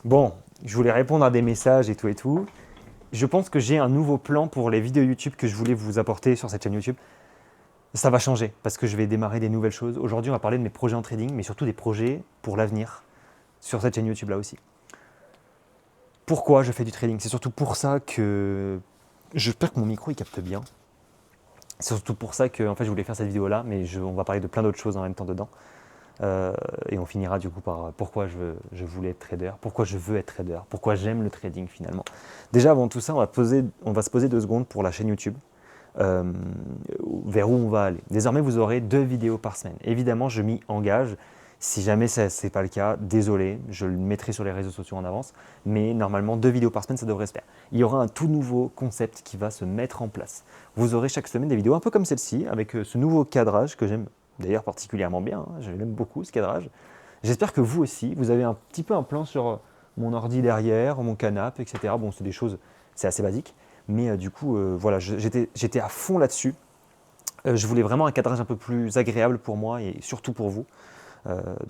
Bon, je voulais répondre à des messages et tout et tout. Je pense que j'ai un nouveau plan pour les vidéos YouTube que je voulais vous apporter sur cette chaîne YouTube. Ça va changer parce que je vais démarrer des nouvelles choses. Aujourd'hui, on va parler de mes projets en trading, mais surtout des projets pour l'avenir sur cette chaîne YouTube là aussi. Pourquoi je fais du trading? C'est surtout pour ça que j'espère que mon micro il capte bien. C'est surtout pour ça que en fait, je voulais faire cette vidéo là, mais on va parler de plein d'autres choses en même temps dedans. Et on finira du coup par pourquoi je voulais être trader, pourquoi je veux être trader, pourquoi j'aime le trading finalement. Déjà avant tout ça, on va se poser 2 secondes pour la chaîne YouTube, euh, vers où on va aller. Désormais, vous aurez 2 vidéos par semaine. Évidemment, je m'y engage. Si jamais ce n'est pas le cas, désolé, je le mettrai sur les réseaux sociaux en avance, mais normalement 2 vidéos par semaine, ça devrait se faire. Il y aura un tout nouveau concept qui va se mettre en place. Vous aurez chaque semaine des vidéos un peu comme celle-ci, avec ce nouveau cadrage que j'aime d'ailleurs particulièrement bien, hein. J'aime beaucoup ce cadrage. J'espère que vous aussi, vous avez un petit peu un plan sur mon ordi derrière, mon canapé, etc. Bon, c'est des choses, c'est assez basique, mais du coup, voilà, j'étais à fond là-dessus. Je voulais vraiment un cadrage un peu plus agréable pour moi et surtout pour vous.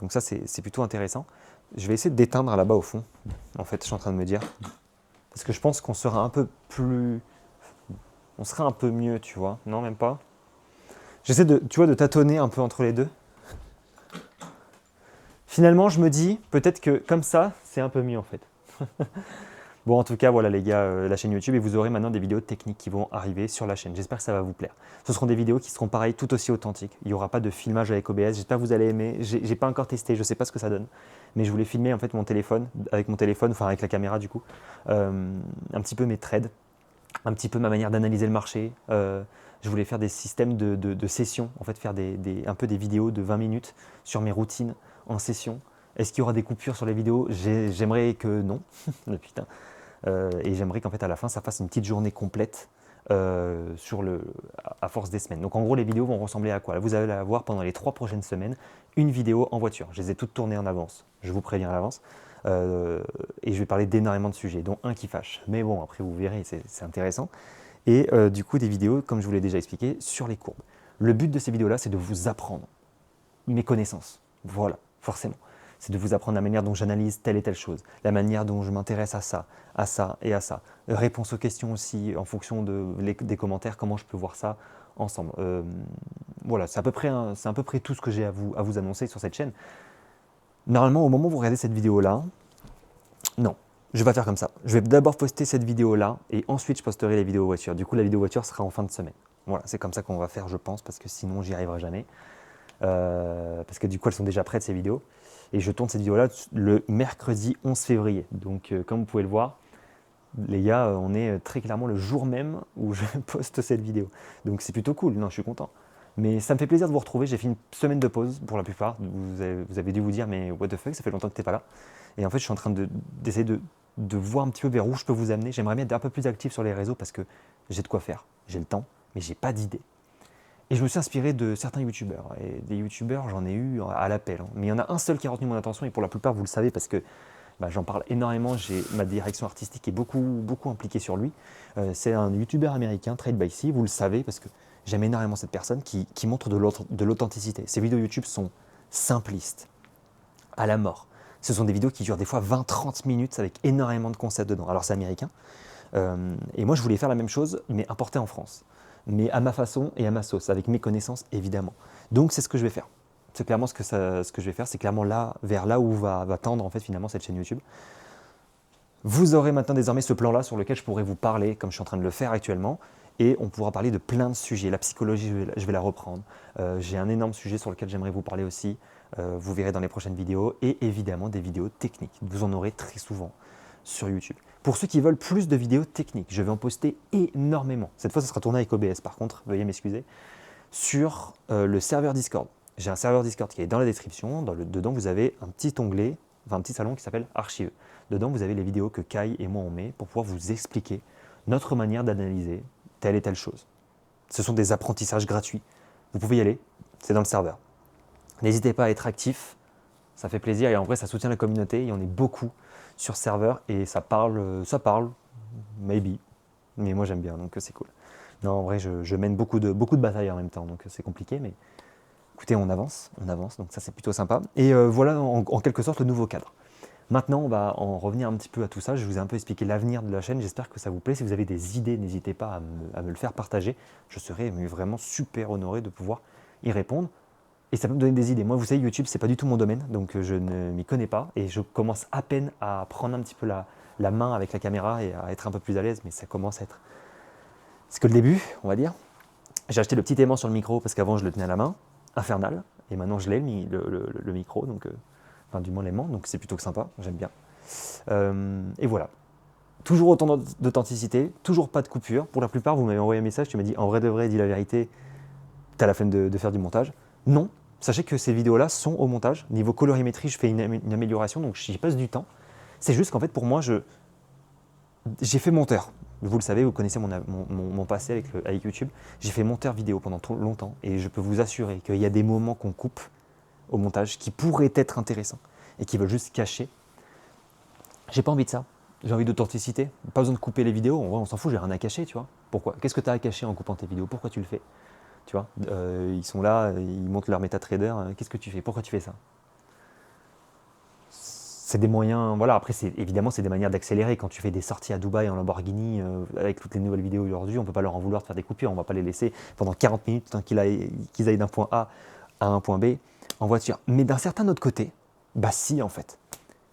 Donc ça, c'est plutôt intéressant. Je vais essayer d'éteindre là-bas au fond, en fait, je suis en train de me dire, parce que je pense qu'on sera un peu plus, on sera un peu mieux, tu vois. Non, même pas. J'essaie de, tu vois, de tâtonner un peu entre les deux. Finalement, je me dis peut-être que comme ça, c'est un peu mieux en fait. Bon, en tout cas, voilà les gars, la chaîne YouTube et vous aurez maintenant des vidéos techniques qui vont arriver sur la chaîne. J'espère que ça va vous plaire. Ce seront des vidéos qui seront pareilles, tout aussi authentiques. Il n'y aura pas de filmage avec OBS. J'espère que vous allez aimer. J'ai pas encore testé, je ne sais pas ce que ça donne, mais je voulais filmer en fait mon téléphone, enfin avec la caméra du coup, un petit peu mes trades, un petit peu ma manière d'analyser le marché. Je voulais faire des systèmes de sessions, en fait faire un peu des vidéos de 20 minutes sur mes routines en session. Est-ce qu'il y aura des coupures sur les vidéos? J'aimerais que non. Putain. Et j'aimerais qu'en fait à la fin ça fasse une petite journée complète à force des semaines. Donc en gros les vidéos vont ressembler à quoi? Vous allez avoir pendant les 3 prochaines semaines une vidéo en voiture. Je les ai toutes tournées en avance, je vous préviens à l'avance. Et je vais parler d'énormément de sujets, dont un qui fâche. Mais bon, après vous verrez, c'est intéressant. Et du coup des vidéos, comme je vous l'ai déjà expliqué, sur les courbes. Le but de ces vidéos-là, c'est de vous apprendre mes connaissances. Voilà, forcément. C'est de vous apprendre la manière dont j'analyse telle et telle chose, la manière dont je m'intéresse à ça et à ça. Réponse aux questions aussi, en fonction des commentaires, comment je peux voir ça ensemble. Voilà, c'est à peu près tout ce que j'ai à vous annoncer sur cette chaîne. Normalement, au moment où vous regardez cette vidéo-là, non, je vais pas faire comme ça. Je vais d'abord poster cette vidéo-là et ensuite je posterai les vidéos voiture. Du coup, la vidéo voiture sera en fin de semaine. Voilà, c'est comme ça qu'on va faire, je pense, parce que sinon, j'y arriverai jamais. Parce que du coup, elles sont déjà prêtes, ces vidéos. Et je tourne cette vidéo-là le mercredi 11 février. Donc, comme vous pouvez le voir, les gars, on est très clairement le jour même où je poste cette vidéo. Donc, c'est plutôt cool. Non, je suis content. Mais ça me fait plaisir de vous retrouver. J'ai fait une semaine de pause pour la plupart. Vous avez dû vous dire, mais what the fuck, ça fait longtemps que tu n'es pas là. Et en fait, je suis en train d'essayer de voir un petit peu vers où je peux vous amener. J'aimerais bien être un peu plus actif sur les réseaux parce que j'ai de quoi faire. J'ai le temps, mais j'ai pas d'idée. Et je me suis inspiré de certains youtubeurs. Et des youtubeurs, j'en ai eu à l'appel, hein. Mais il y en a un seul qui a retenu mon attention, et pour la plupart, vous le savez, parce que bah, j'en parle énormément. Ma direction artistique est beaucoup impliquée sur lui. C'est un youtubeur américain, Trade by C, vous le savez, parce que j'aime énormément cette personne qui montre de l'authenticité. Ses vidéos YouTube sont simplistes, à la mort. Ce sont des vidéos qui durent des fois 20-30 minutes avec énormément de concepts dedans. Alors c'est américain. Et moi, je voulais faire la même chose, mais importé en France. Mais à ma façon et à ma sauce, avec mes connaissances, évidemment. Donc, c'est ce que je vais faire. C'est clairement ce que je vais faire. C'est clairement vers là où va tendre, en fait, finalement, cette chaîne YouTube. Vous aurez maintenant désormais ce plan-là sur lequel je pourrai vous parler, comme je suis en train de le faire actuellement. Et on pourra parler de plein de sujets. La psychologie, je vais la reprendre. J'ai un énorme sujet sur lequel j'aimerais vous parler aussi. Vous verrez dans les prochaines vidéos. Et évidemment, des vidéos techniques. Vous en aurez très souvent sur YouTube. Pour ceux qui veulent plus de vidéos techniques, je vais en poster énormément. Cette fois, ça sera tourné avec OBS par contre, veuillez m'excuser, sur le serveur Discord. J'ai un serveur Discord qui est dans la description. Dedans, vous avez un petit onglet, enfin un petit salon qui s'appelle Archives. Dedans, vous avez les vidéos que Kai et moi on met pour pouvoir vous expliquer notre manière d'analyser telle et telle chose. Ce sont des apprentissages gratuits. Vous pouvez y aller, c'est dans le serveur. N'hésitez pas à être actif, ça fait plaisir et en vrai, ça soutient la communauté. Il y en a beaucoup sur serveur et ça parle, maybe, mais moi j'aime bien, donc c'est cool. Non, en vrai, je mène beaucoup de batailles en même temps, donc c'est compliqué, mais écoutez, on avance, donc ça c'est plutôt sympa. Et voilà en quelque sorte le nouveau cadre. Maintenant, on va en revenir un petit peu à tout ça. Je vous ai un peu expliqué l'avenir de la chaîne. J'espère que ça vous plaît. Si vous avez des idées, n'hésitez pas à me le faire partager. Je serais vraiment super honoré de pouvoir y répondre. Et ça peut me donner des idées. Moi, vous savez, YouTube, c'est pas du tout mon domaine, donc je ne m'y connais pas. Et je commence à peine à prendre un petit peu la main avec la caméra et à être un peu plus à l'aise, mais ça commence à être... C'est que le début, on va dire. J'ai acheté le petit aimant sur le micro parce qu'avant, je le tenais à la main, infernal. Et maintenant, je l'ai, le micro, donc... enfin, du moins l'aimant, donc c'est plutôt que sympa, j'aime bien. Et voilà. Toujours autant d'authenticité, toujours pas de coupure. Pour la plupart, vous m'avez envoyé un message, tu m'as dit en vrai de vrai, dis la vérité, t'as la flemme de faire du montage. Non, sachez que ces vidéos-là sont au montage. Niveau colorimétrie, je fais une amélioration, donc j'y passe du temps. C'est juste qu'en fait, pour moi, j'ai fait monteur. Vous le savez, vous connaissez mon passé avec YouTube. J'ai fait monteur vidéo pendant longtemps et je peux vous assurer qu'il y a des moments qu'on coupe au montage qui pourraient être intéressants et qui veulent juste cacher. J'ai pas envie de ça. J'ai envie d'authenticité. Pas besoin de couper les vidéos. En vrai, on s'en fout, j'ai rien à cacher, tu vois. Pourquoi? Qu'est-ce que tu as à cacher en coupant tes vidéos? Pourquoi tu le fais? Tu vois, ils sont là, ils montent leur MetaTrader. Qu'est-ce que tu fais? Pourquoi tu fais ça? C'est des moyens, voilà, après évidemment c'est des manières d'accélérer. Quand tu fais des sorties à Dubaï en Lamborghini, avec toutes les nouvelles vidéos aujourd'hui, on ne peut pas leur en vouloir de faire des coupures, on ne va pas les laisser pendant 40 minutes tant qu'ils aillent d'un point A à un point B en voiture. Mais d'un certain autre côté, bah si en fait.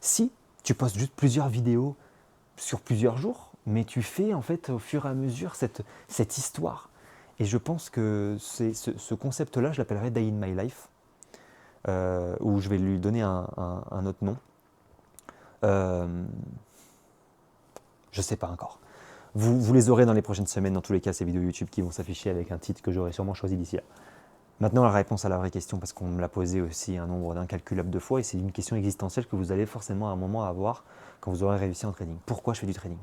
Si tu postes juste plusieurs vidéos sur plusieurs jours, mais tu fais en fait au fur et à mesure cette histoire. Et je pense que ce concept-là, je l'appellerais Day in My Life, ou je vais lui donner un autre nom. Je ne sais pas encore. Vous les aurez dans les prochaines semaines, dans tous les cas, ces vidéos YouTube qui vont s'afficher avec un titre que j'aurai sûrement choisi d'ici là. Maintenant, la réponse à la vraie question, parce qu'on me l'a posée aussi un nombre incalculable de fois, et c'est une question existentielle que vous allez forcément à un moment avoir quand vous aurez réussi en trading. Pourquoi je fais du trading?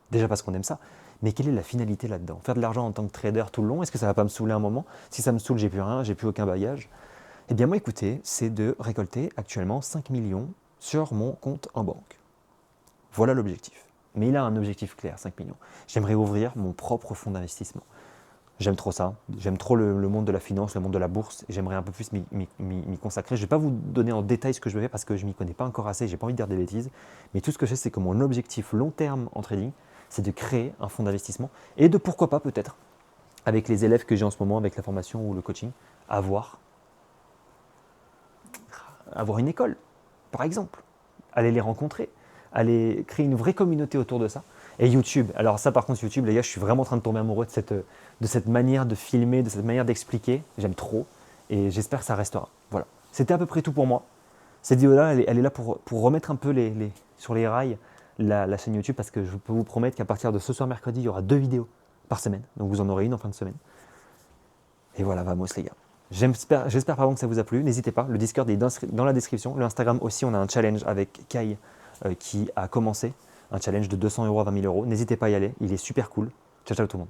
Déjà parce qu'on aime ça, mais quelle est la finalité là-dedans? Faire de l'argent en tant que trader tout le long, est-ce que ça ne va pas me saouler un moment? Si ça me saoule, j'ai plus rien, j'ai plus aucun bagage. Eh bien moi, écoutez, c'est de récolter actuellement 5 millions sur mon compte en banque. Voilà l'objectif. Mais il a un objectif clair, 5 millions. J'aimerais ouvrir mon propre fonds d'investissement. J'aime trop ça. J'aime trop le monde de la finance, le monde de la bourse. J'aimerais un peu plus m'y consacrer. Je ne vais pas vous donner en détail ce que je veux faire parce que je ne m'y connais pas encore assez. Je n'ai pas envie de dire des bêtises. Mais tout ce que je sais, c'est que mon objectif long terme en trading, c'est de créer un fonds d'investissement et de pourquoi pas peut-être, avec les élèves que j'ai en ce moment, avec la formation ou le coaching, avoir une école, par exemple. Aller les rencontrer, aller créer une vraie communauté autour de ça. Et YouTube, alors ça par contre YouTube, les gars, je suis vraiment en train de tomber amoureux de cette manière de filmer, de cette manière d'expliquer. J'aime trop et j'espère que ça restera. Voilà, c'était à peu près tout pour moi. Cette vidéo-là, elle est là pour remettre un peu sur les rails la chaîne YouTube parce que je peux vous promettre qu'à partir de ce soir mercredi, il y aura 2 vidéos par semaine. Donc vous en aurez une en fin de semaine. Et voilà, vamos les gars. J'espère pardon que ça vous a plu. N'hésitez pas, le Discord est dans la description. Le Instagram aussi, on a un challenge avec Kai qui a commencé. Un challenge de 200 € à 20 000 €. N'hésitez pas à y aller, il est super cool. Ciao, ciao tout le monde.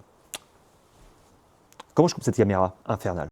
Comment je coupe cette caméra infernale?